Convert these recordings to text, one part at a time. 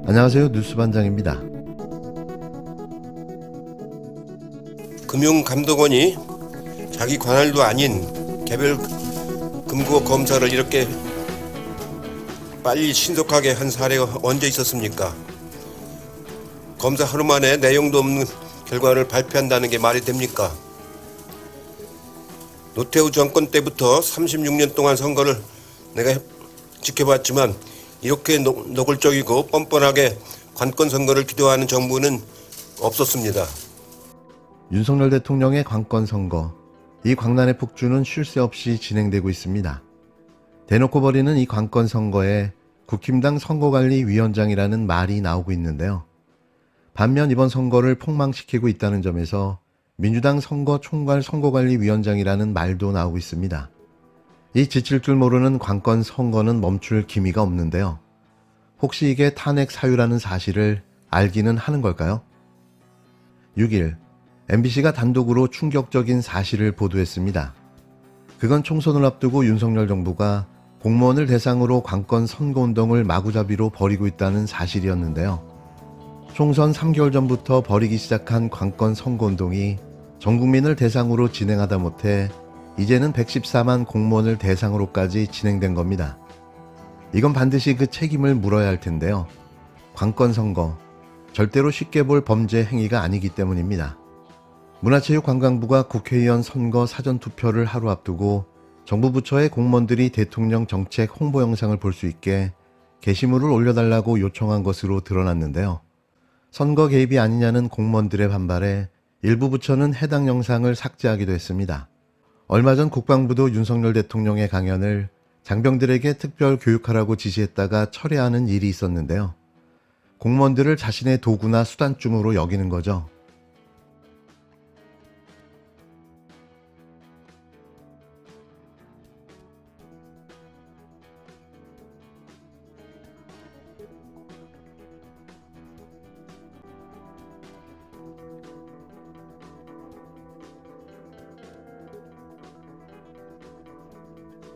안녕하세요. 뉴스반장입니다. 금융감독원이 자기 관할도 아닌 개별 금고 검사를 이렇게 빨리 신속하게 한 사례가 언제 있었습니까? 검사 하루 만에 내용도 없는 결과를 발표한다는 게 말이 됩니까? 노태우 정권 때부터 36년 동안 선거를 내가 지켜봤지만 이렇게 노골적이고 뻔뻔하게 관건 선거를 기도하는 정부는 없었습니다. 윤석열 대통령의 관건 선거, 이 광란의 폭주는 쉴 새 없이 진행되고 있습니다. 대놓고 벌이는 이 관건 선거에 국힘당 선거관리위원장이라는 말이 나오고 있는데요. 반면 이번 선거를 폭망시키고 있다는 점에서 민주당 선거총괄 선거관리위원장이라는 말도 나오고 있습니다. 이 지칠 줄 모르는 관건 선거는 멈출 기미가 없는데요. 혹시 이게 탄핵 사유라는 사실을 알기는 하는 걸까요? 6일 MBC가 단독으로 충격적인 사실을 보도했습니다. 그건 총선을 앞두고 윤석열 정부가 공무원을 대상으로 관건 선거운동을 마구잡이로 벌이고 있다는 사실이었는데요. 총선 3개월 전부터 벌이기 시작한 관건 선거운동이 전 국민을 대상으로 진행하다 못해 이제는 114만 공무원을 대상으로까지 진행된 겁니다. 이건 반드시 그 책임을 물어야 할 텐데요. 관건 선거, 절대로 쉽게 볼 범죄 행위가 아니기 때문입니다. 문화체육관광부가 국회의원 선거 사전투표를 하루 앞두고 정부 부처의 공무원들이 대통령 정책 홍보 영상을 볼 수 있게 게시물을 올려달라고 요청한 것으로 드러났는데요. 선거 개입이 아니냐는 공무원들의 반발에 일부 부처는 해당 영상을 삭제하기도 했습니다. 얼마 전 국방부도 윤석열 대통령의 강연을 장병들에게 특별 교육하라고 지시했다가 철회하는 일이 있었는데요. 공무원들을 자신의 도구나 수단쯤으로 여기는 거죠.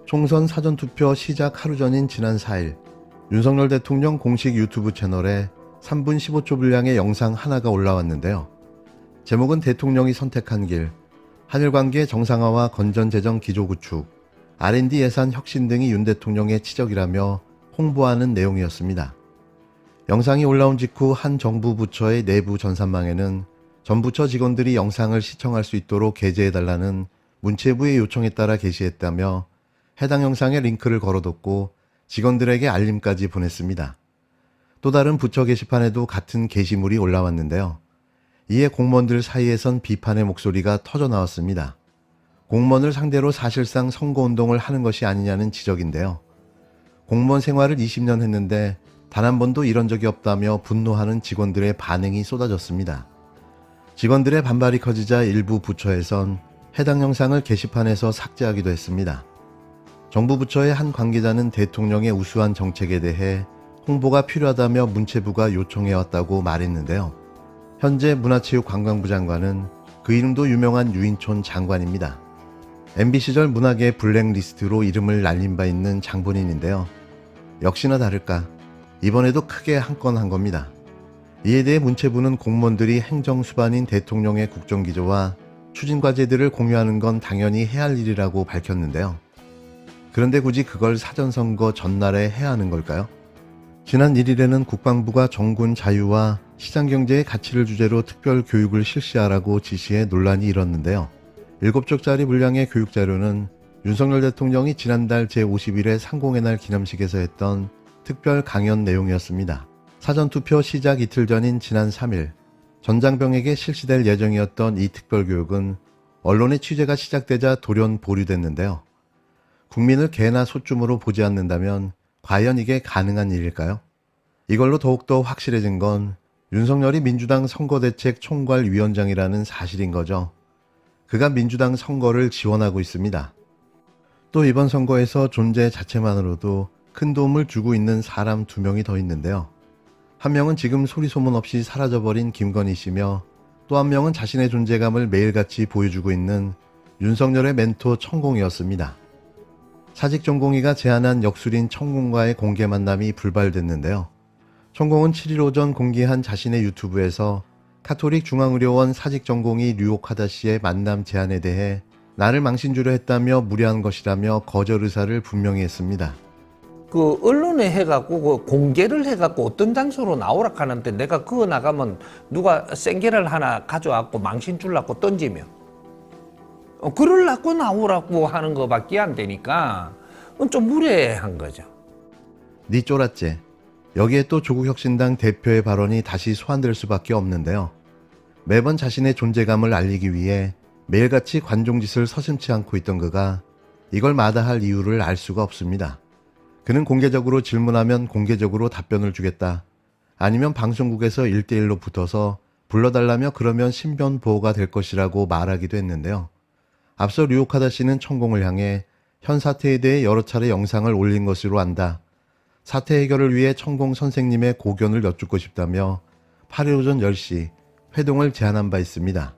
총선 사전투표 시작 하루 전인 지난 4일 윤석열 대통령 공식 유튜브 채널에 3분 15초 분량의 영상 하나가 올라왔는데요. 제목은 대통령이 선택한 길, 한일관계 정상화와 건전재정 기조구축, R&D 예산 혁신 등이 윤 대통령의 치적이라며 홍보하는 내용이었습니다. 영상이 올라온 직후 한 정부 부처의 내부 전산망에는 전 부처 직원들이 영상을 시청할 수 있도록 게재해달라는 문체부의 요청에 따라 게시했다며 해당 영상에 링크를 걸어뒀고 직원들에게 알림까지 보냈습니다. 또 다른 부처 게시판에도 같은 게시물이 올라왔는데요. 이에 공무원들 사이에선 비판의 목소리가 터져나왔습니다. 공무원을 상대로 사실상 선거운동을 하는 것이 아니냐는 지적인데요. 공무원 생활을 20년 했는데 단 한 번도 이런 적이 없다며 분노하는 직원들의 반응이 쏟아졌습니다. 직원들의 반발이 커지자 일부 부처에선 해당 영상을 게시판에서 삭제하기도 했습니다. 정부 부처의 한 관계자는 대통령의 우수한 정책에 대해 홍보가 필요하다며 문체부가 요청해왔다고 말했는데요. 현재 문화체육관광부 장관은 그 이름도 유명한 유인촌 장관입니다. MB 시절 문학의 블랙리스트로 이름을 날린 바 있는 장본인인데요. 역시나 다를까 이번에도 크게 한 건 한 겁니다. 이에 대해 문체부는 공무원들이 행정수반인 대통령의 국정기조와 추진과제들을 공유하는 건 당연히 해야 할 일이라고 밝혔는데요. 그런데 굳이 그걸 사전선거 전날에 해야 하는 걸까요? 지난 1일에는 국방부가 정군 자유와 시장경제의 가치를 주제로 특별 교육을 실시하라고 지시해 논란이 일었는데요. 7쪽짜리 분량의 교육자료는 윤석열 대통령이 지난달 제51회 상공의 날 기념식에서 했던 특별 강연 내용이었습니다. 사전투표 시작 이틀 전인 지난 3일 전장병에게 실시될 예정이었던 이 특별교육은 언론의 취재가 시작되자 돌연 보류됐는데요. 국민을 개나 소쯤으로 보지 않는다면 과연 이게 가능한 일일까요? 이걸로 더욱더 확실해진 건 윤석열이 민주당 선거대책 총괄위원장이라는 사실인 거죠. 그가 민주당 선거를 지원하고 있습니다. 또 이번 선거에서 존재 자체만으로도 큰 도움을 주고 있는 사람 2명이 더 있는데요. 한 명은 지금 소리소문 없이 사라져버린 김건희 씨며 또 한 명은 자신의 존재감을 매일같이 보여주고 있는 윤석열의 멘토 천공이었습니다. 사직 전공의가 제안한 역술인 천공과의 공개 만남이 불발됐는데요. 천공은 7일 오전 공개한 자신의 유튜브에서 카톨릭 중앙의료원 사직 전공의 류옥하다 씨의 만남 제안에 대해 나를 망신주려 했다며 무례한 것이라며 거절 의사를 분명히 했습니다. 그 언론에 해갖고 그 공개를 해갖고 어떤 장소로 나오라 하는데 내가 그거 나가면 누가 생계를 하나 가져와갖고 망신 줄라고 던지면 그럴라고 나오라고 하는 거밖에 안 되니까 좀 무례한 거죠. 니 쫄았제. 여기에 또 조국혁신당 대표의 발언이 다시 소환될 수밖에 없는데요. 매번 자신의 존재감을 알리기 위해 매일같이 관종짓을 서슴지 않고 있던 그가 이걸 마다할 이유를 알 수가 없습니다. 그는 공개적으로 질문하면 공개적으로 답변을 주겠다. 아니면 방송국에서 1대1로 붙어서 불러달라며 그러면 신변 보호가 될 것이라고 말하기도 했는데요. 앞서 류옥하다 씨는 천공을 향해 현 사태에 대해 여러 차례 영상을 올린 것으로 안다. 사태 해결을 위해 천공 선생님의 고견을 여쭙고 싶다며 8일 오전 10시 회동을 제안한 바 있습니다.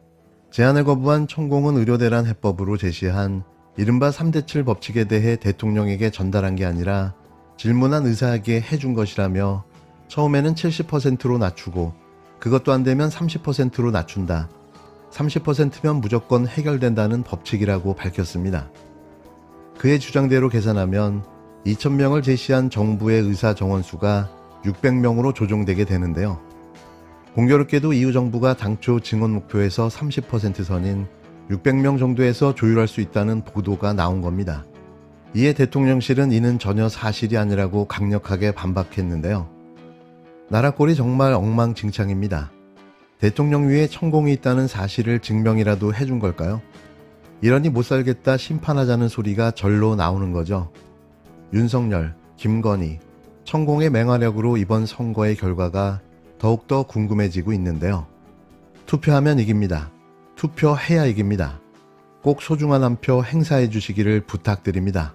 제안을 거부한 천공은 의료대란 해법으로 제시한 이른바 3대7 법칙에 대해 대통령에게 전달한 게 아니라 질문한 의사에게 해준 것이라며 처음에는 70%로 낮추고 그것도 안 되면 30%로 낮춘다. 30%면 무조건 해결된다는 법칙이라고 밝혔습니다. 그의 주장대로 계산하면 2,000명을 제시한 정부의 의사 정원수가 600명으로 조정되게 되는데요. 공교롭게도 이후 정부가 당초 증원 목표에서 30% 선인 600명 정도에서 조율할 수 있다는 보도가 나온 겁니다. 이에 대통령실은 이는 전혀 사실이 아니라고 강력하게 반박했는데요. 나라 꼴이 정말 엉망진창입니다. 대통령 위에 천공이 있다는 사실을 증명이라도 해준 걸까요? 이러니 못 살겠다 심판하자는 소리가 절로 나오는 거죠. 윤석열, 김건희, 천공의 맹활약으로 이번 선거의 결과가 더욱더 궁금해지고 있는데요. 투표하면 이깁니다. 투표해야 이깁니다. 꼭 소중한 한 표 행사해 주시기를 부탁드립니다.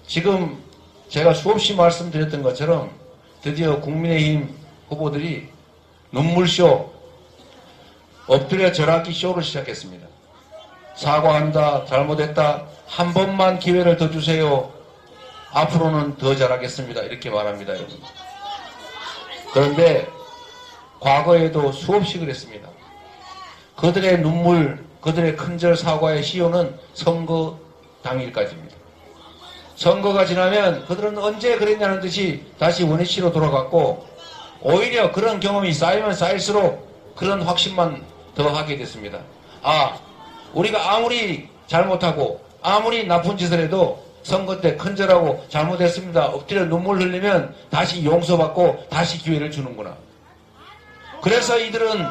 지금 제가 수없이 말씀드렸던 것처럼 드디어 국민의힘 후보들이 눈물쇼, 엎드려 절하기 쇼를 시작했습니다. 사과한다, 잘못했다, 한 번만 기회를 더 주세요. 앞으로는 더 잘하겠습니다. 이렇게 말합니다, 여러분. 그런데 과거에도 수없이 그랬습니다. 그들의 눈물, 그들의 큰절 사과의 시효는 선거 당일까지입니다. 선거가 지나면 그들은 언제 그랬냐는 듯이 다시 원위치로 돌아갔고 오히려 그런 경험이 쌓이면 쌓일수록 그런 확신만 더 하게 됐습니다. 아, 우리가 아무리 잘못하고 아무리 나쁜 짓을 해도 선거 때 큰절하고 잘못했습니다. 엎드려 눈물 흘리면 다시 용서받고 다시 기회를 주는구나. 그래서 이들은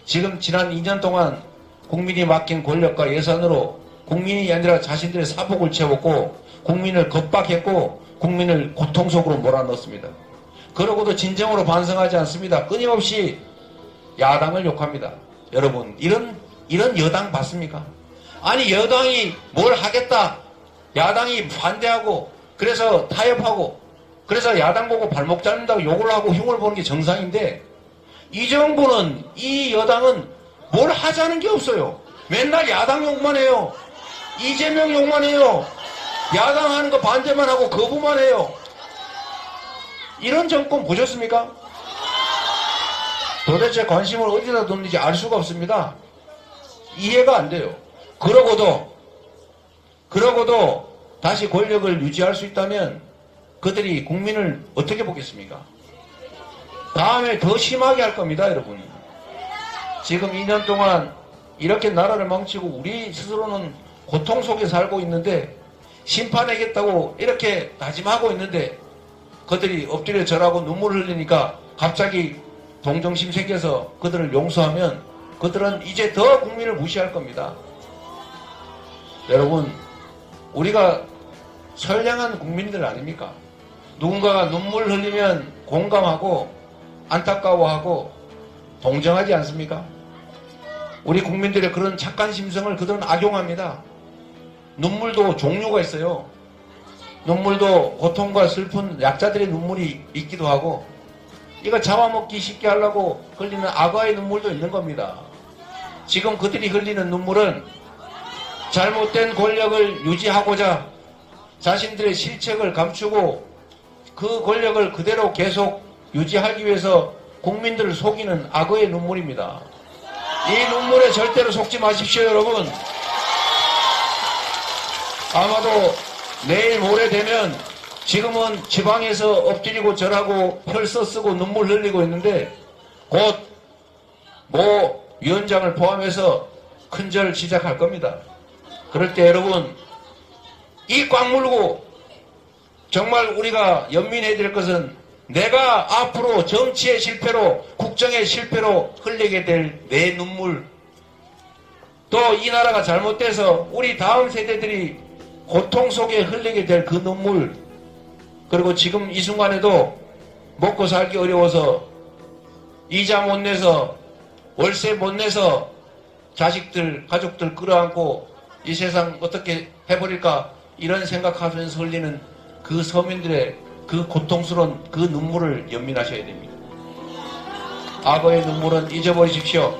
지금 지난 2년 동안 국민이 맡긴 권력과 예산으로 국민이 아니라 자신들의 사복을 채웠고 국민을 겁박했고 국민을 고통 속으로 몰아넣습니다. 그러고도 진정으로 반성하지 않습니다. 끊임없이 야당을 욕합니다. 여러분, 이런 여당 봤습니까? 아니, 여당이 뭘 하겠다, 야당이 반대하고 그래서 타협하고 그래서 야당 보고 발목 잡는다고 욕을 하고 흉을 보는 게 정상인데 이 정부는, 이 여당은 뭘 하자는 게 없어요. 맨날 야당 욕만 해요. 이재명 욕만 해요. 야당 하는 거 반대만 하고 거부만 해요. 이런 정권 보셨습니까? 도대체 관심을 어디다 뒀는지 알 수가 없습니다. 이해가 안 돼요. 그러고도 다시 권력을 유지할 수 있다면 그들이 국민을 어떻게 보겠습니까? 다음에 더 심하게 할 겁니다, 여러분. 지금 2년 동안 이렇게 나라를 망치고 우리 스스로는 고통 속에 살고 있는데 심판하겠다고 이렇게 다짐하고 있는데 그들이 엎드려 절하고 눈물을 흘리니까 갑자기 동정심 생겨서 그들을 용서하면 그들은 이제 더 국민을 무시할 겁니다. 여러분, 우리가 선량한 국민들 아닙니까? 누군가가 눈물 흘리면 공감하고 안타까워하고 동정하지 않습니까? 우리 국민들의 그런 착한 심성을 그들은 악용합니다. 눈물도 종류가 있어요. 눈물도 고통과 슬픈 약자들의 눈물이 있기도 하고 이거 잡아먹기 쉽게 하려고 흘리는 악어의 눈물도 있는 겁니다. 지금 그들이 흘리는 눈물은 잘못된 권력을 유지하고자 자신들의 실책을 감추고 그 권력을 그대로 계속 유지하기 위해서 국민들을 속이는 악어의 눈물입니다. 이 눈물에 절대로 속지 마십시오, 여러분. 아마도 내일 모레 되면 지금은 지방에서 엎드리고 절하고 혈서 쓰고 눈물 흘리고 있는데 곧 모 위원장을 포함해서 큰절 시작할 겁니다. 그럴 때 여러분 이 꽉 물고 정말 우리가 연민해야 될 것은 내가 앞으로 정치의 실패로 국정의 실패로 흘리게 될 내 눈물, 또 이 나라가 잘못돼서 우리 다음 세대들이 고통 속에 흘리게 될 그 눈물, 그리고 지금 이 순간에도 먹고 살기 어려워서 이자 못 내서 월세 못 내서 자식들 가족들 끌어안고 이 세상 어떻게 해버릴까 이런 생각하면서 흘리는 그 서민들의 그 고통스러운 그 눈물을 연민하셔야 됩니다. 악어의 눈물은 잊어버리십시오.